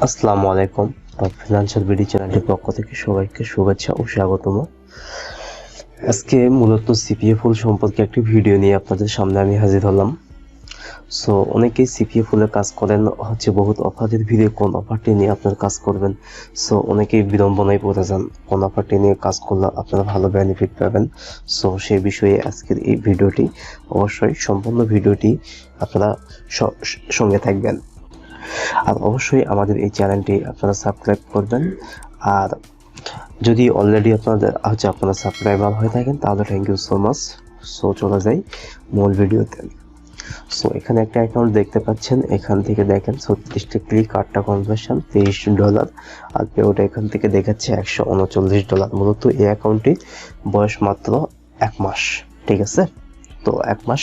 আসসালামু আলাইকুম। Freelancer BD চ্যানেলের পক্ষ থেকে সবাইকে শুভেচ্ছা ও স্বাগতম। আজকে মূলত সিপিএ ফুল সম্পর্কে একটি ভিডিও নিয়ে আপনাদের সামনে আমি হাজির হলাম। সো অনেকেই সিপিএ ফুলে কাজ করেন বহুত অফারের ভিড়ে কোন অফারটি নিয়ে আপনারা কাজ করবেন। সো অনেকেই বিড়ম্বনায় পড়ে যান কোন অফারটি নিয়ে কাজ করলে আপনারা ভালো বেনিফিট পাবেন। সো সেই বিষয়ে আজকের এই ভিডিওটি, অবশ্যই সম্পূর্ণ ভিডিওটি আপনারা সঙ্গে থাকবেন। আর অবশ্যই আমাদের এই চ্যানেলটি আপনারা সাবস্ক্রাইব করবেন। আর যদি অলরেডি আপনারা সাবস্ক্রাইবার হয়ে থাকেন তাহলে thank you so much. So চলে যাই মূল ভিডিওতে। সো এখানে একটা অ্যাকাউন্ট দেখতে পাচ্ছেন, এখান থেকে দেখেন 36টা ক্লিক, 8টা কনভার্সন, $23 আর পেওটা এখান থেকে দেখাচ্ছে $139। মূলত এই অ্যাকাউন্টটি বয়স মাত্র 1 মাস, ঠিক আছে। তো 1 মাস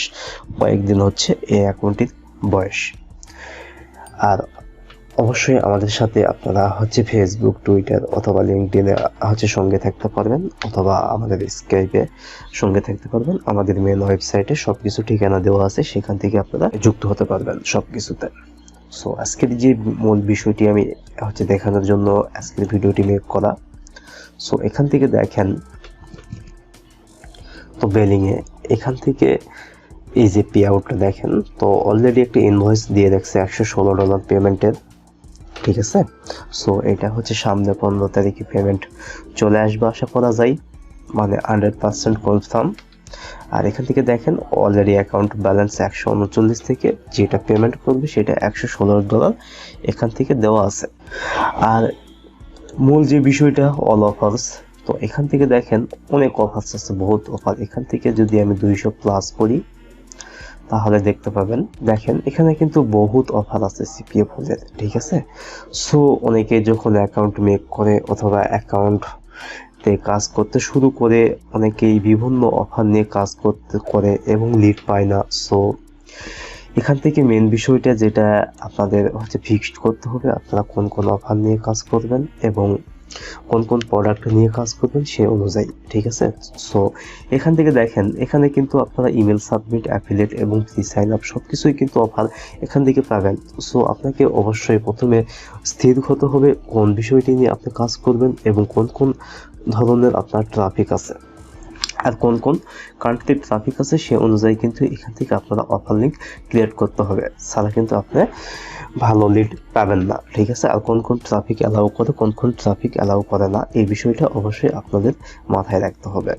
কয়েকদিন হচ্ছে এই অ্যাকাউন্টটির বয়স। আর অবশ্যই আমাদের সাথে আপনারা ফেসবুক, টুইটার অথবা লিঙ্কডইনে সঙ্গে থাকতে পারবেন, অথবা আমাদের স্কাইপে সঙ্গে থাকতে পারবেন। আমাদের মেন ওয়েবসাইটে সবকিছু ঠিকানা দেওয়া আছে, সেখান থেকে আপনারা যুক্ত হতে পারবেন সবকিছুতে। সো আজকের যে মূল বিষয়টি আমি দেখানোর জন্য আজকের ভিডিওটি মেক করা। সো এখান থেকে দেখেন, তো বেলিংয়ে এখান থেকে এই যে পে আউটটা দেখেন, তো অলরেডি একটা ইনভয়েস দিয়ে রাখছে $116 পেমেন্টের, ঠিক আছে। সো এটা সামনে 15 তারিখে পেমেন্ট চলে আসবে আশা করা যায়, মানে 100% কনফার্ম। আর এখান থেকে দেখেন অলরেডি অ্যাকাউন্ট ব্যালেন্স 139 থেকে যেটা পেমেন্ট করবে সেটা $116 এখান থেকে দেওয়া আছে। আর মূল যে বিষয়টা অল অফার্স, তো এখান থেকে দেখেন অনেক অফার্স আছে, বহুত অফার। এখান থেকে যদি আমি 200+ করি তাহলে দেখতে পাবেন, দেখেন এখানে কিন্তু বহুত অফার আছে সিপিএ ফুলের, ঠিক আছে। সো অনেকে যখন অ্যাকাউন্ট মেক করে অথবা অ্যাকাউন্টে কাজ করতে শুরু করে, অনেকেই বিভিন্ন অফার নিয়ে কাজ করে এবং লিড পায় না। সো এখান থেকে মেন বিষয়টা যেটা আপনাদের ফিক্সড করতে হবে, আপনারা কোন কোন অফার নিয়ে কাজ করবেন এবং কোন কোন প্রোডাক্ট নিয়ে কাজ করবেন সে অনুযায়ী, ঠিক আছে। সো এখান থেকে দেখেন, এখানে কিন্তু আপনারা ইমেল সাবমিট, অ্যাফিলিয়েট এবং ফ্রি সাইন আপ সবকিছুই কিন্তু অফার এখান থেকে পাবেন। সো আপনাকে অবশ্যই প্রথমে স্থির হতে হবে কোন বিষয়টি নিয়ে আপনি কাজ করবেন এবং কোন কোন ধরনের আপনার ট্রাফিক আছে আর কোন কোন কান্ট্রির ট্রাফিক আছে সে অনুযায়ী কিন্তু এখান থেকে আপনারা অফার লিঙ্ক ক্রিয়েট করতে হবে, ছাড়া কিন্তু আপনি ভালো লিড পাবেন না, ঠিক আছে। আর কোন কোন ট্রাফিক অ্যালাউ করে, কোন কোন ট্রাফিক অ্যালাউ করে না, এই বিষয়টা অবশ্যই আপনাদের মাথায় রাখতে হবে।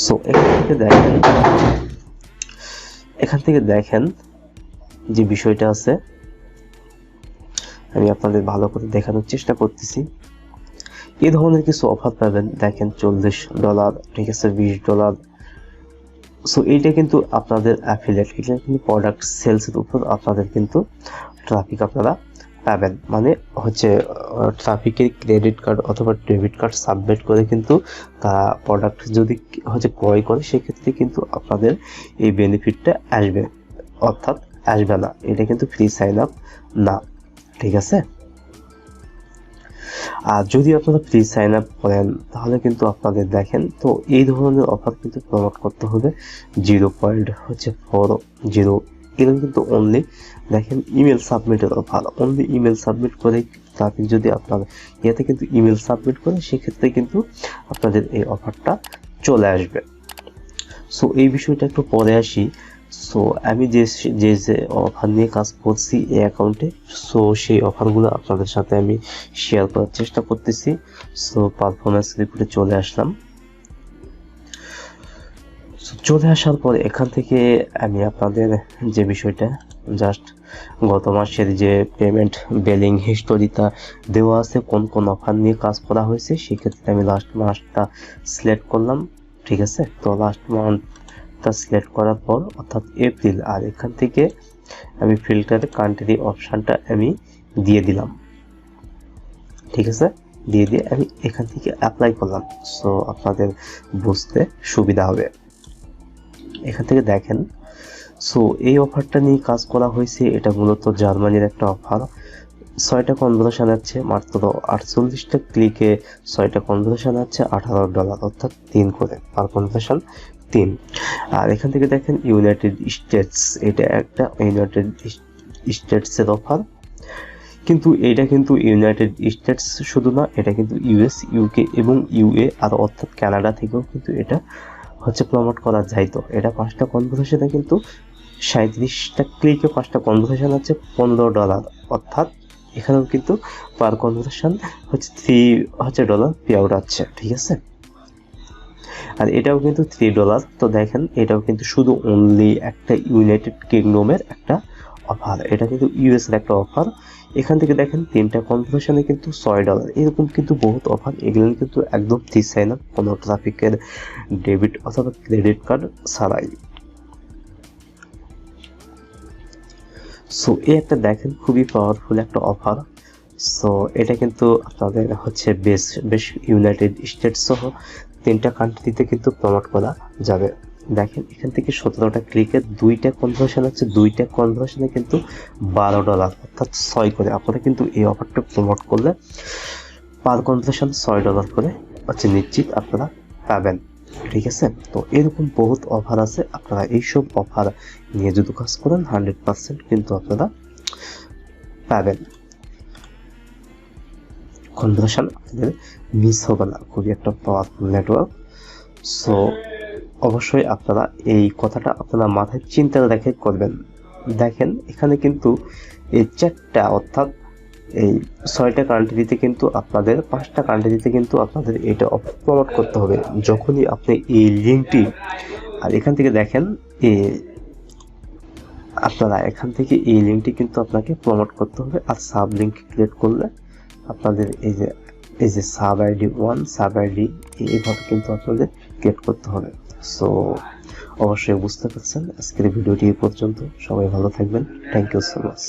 সো এখান থেকে দেখেন যে বিষয়টা আছে, আমি আপনাদের ভালো করে দেখানোর চেষ্টা করতেছি। এই ধরনের কিছু অফার পাবেন, দেখেন $40, ঠিক আছে, $20। সো এইটা কিন্তু আপনাদের অ্যাফিলিয়েট, এটা কিন্তু প্রোডাক্ট সেলসের উপর আপনাদের কিন্তু ট্রাফিক আপনারা পাবেন, মানে ট্রাফিকের ক্রেডিট কার্ড অথবা ডেবিট কার্ড সাবমিট করে কিন্তু তারা প্রোডাক্ট যদি ক্রয় করে, সেক্ষেত্রে কিন্তু আপনাদের এই বেনিফিটটা আসবে, অর্থাৎ আসবে না। এটা কিন্তু ফ্রি সাইন আপ না, ঠিক আছে। আর যদি আপনারা ফ্রি সাইন আপ করেন তাহলে কিন্তু আপনাদের দেখেন, তো এই ধরনের অফার কিন্তু প্রমোট করতে হবে 0.40। এরকম কিন্তু অনলি দেখেন ইমেল সাবমিটের অফার, অনলি ইমেল সাবমিট করে ট্রাফিক যদি আপনার ইয়েতে কিন্তু ইমেল সাবমিট করে, সেক্ষেত্রে কিন্তু আপনাদের এই অফারটা চলে আসবে। সো এই বিষয়টা একটু পরে আসি। সো আমি যে অফার নিয়ে কাজ করছি এই অ্যাকাউন্টে, সো সেই অফারগুলো আপনাদের সাথে আমি শেয়ার করার চেষ্টা করতেছি। সো পারফরমেন্স রিপোর্টে চলে আসলাম। চলে আসার পর এখান থেকে আমি আপনাদের যে বিষয়টা জাস্ট গত মাসের যে পেমেন্ট বিলিং হিস্টোরিটা দেওয়া আছে, কোন কোন অফার নিয়ে কাজ করা হয়েছে, সেক্ষেত্রে আমি লাস্ট মাসটা সিলেক্ট করলাম, ঠিক আছে। তো লাস্ট মান্থটা সিলেক্ট করার পর অর্থাৎ এপ্রিল, আর এখান থেকে আমি ফিল্টারে কান্ট্রি অপশানটা আমি দিয়ে দিলাম, ঠিক আছে। দিয়ে আমি এখান থেকে অ্যাপ্লাই করলাম। সো আপনাদের বুঝতে সুবিধা হবে। এখান থেকে দেখেন, সো এই অফারটা নিয়ে কাজ করা হয়েছে, এটা মূলত জার্মানির একটা অফার। 6টা কনভার্সন আছে মাত্র 48টা ক্লিকে, 6টা কনভার্সন আছে $18, অর্থাৎ 3 করে পার কনভার্সন 3। আর এখান থেকে দেখেন ইউনাইটেড স্টেটস, এটা একটা ইউনাইটেড স্টেটসের অফার। কিন্তু এটা কিন্তু ইউনাইটেড স্টেটস শুধু না, এটা কিন্তু ইউএস, ইউকে এবং ইউএ আর অর্থাৎ কানাডা থেকেও কিন্তু এটা হচ্ছে প্রমোট করা যাইতো। এটা 5টা কনভারসেশনে কিন্তু 37টা ক্লিকে 5টা কনভারসেশন আছে $15, অর্থাৎ এখানেও কিন্তু পার কনভারসেশন হচ্ছে $3 পে আউট আছে, ঠিক আছে। আর এটাও কিন্তু $3। তো দেখেন এটাও কিন্তু শুধু অনলি একটা ইউনাইটেড কিংডমের একটা অফার, এটা কিন্তু ইউএস এর একটা অফার। এখান থেকে দেখেন 3টা কনভারসেশনে কিন্তু $6, এরকম কিন্তু বহুত অফার। এগুলো কিন্তু একদম ফ্রি সাইন আপ, কোনো ট্রাফিকের ডেবিট অথবা ক্রেডিট কার্ড ছাড়াই। সো এই একটা দেখেন খুবই পাওয়ারফুল একটা অফার। সো এটা কিন্তু আপনাদের হচ্ছে বেশ ইউনাইটেড স্টেটস সহ 3টা কান্ট্রিতে কিন্তু প্রমোট করা যাবে। দেখেন এখান থেকে 17টা ক্লিকে 2টা কনভার্সন আছে, 2টা কনভার্সনে কিন্তু $12, অর্থাৎ 6 করে। আপনারা কিন্তু এই অফারটা প্রমোট করলে পার কনভার্সন $6 করে হচ্ছে নিশ্চিত আপনারা পাবেন, ঠিক আছে। তো এরকম বহুত অফার আছে, আপনারা এইসব অফার নিয়ে যদি কাজ করেন 100% কিন্তু আপনারা পাবেন, কনভার্সন আপনাদের মিস হবে না। খুবই একটা পাওয়ারফুল নেটওয়ার্ক। সো অবশ্যই আপনারা এই কথাটা আপনারা মাথায় চিন্তা রেখে করবেন। দেখেন এখানে কিন্তু এই 4টা অর্থাৎ এই 6টা কান্ট্রিতে কিন্তু আপনাদের 5টা কান্ট্রিতে কিন্তু আপনাদের এটা প্রমোট করতে হবে। যখনই আপনি এই লিঙ্কটি, আর এখান থেকে দেখেন আপনারা এখান থেকে এই লিঙ্কটি কিন্তু আপনাকে প্রমোট করতে হবে। আর সাব লিঙ্ক ক্রিয়েট করলে আপনাদের এই যে সাব আইডি 1 সাব আইডি এইভাবে কিন্তু আপনাদের ক্রিয়েট করতে হবে। সো অবশ্যই বুঝতে পারছেন। আজকের ভিডিওটি এই পর্যন্ত। সবাই ভালো থাকবেন। Thank you so much.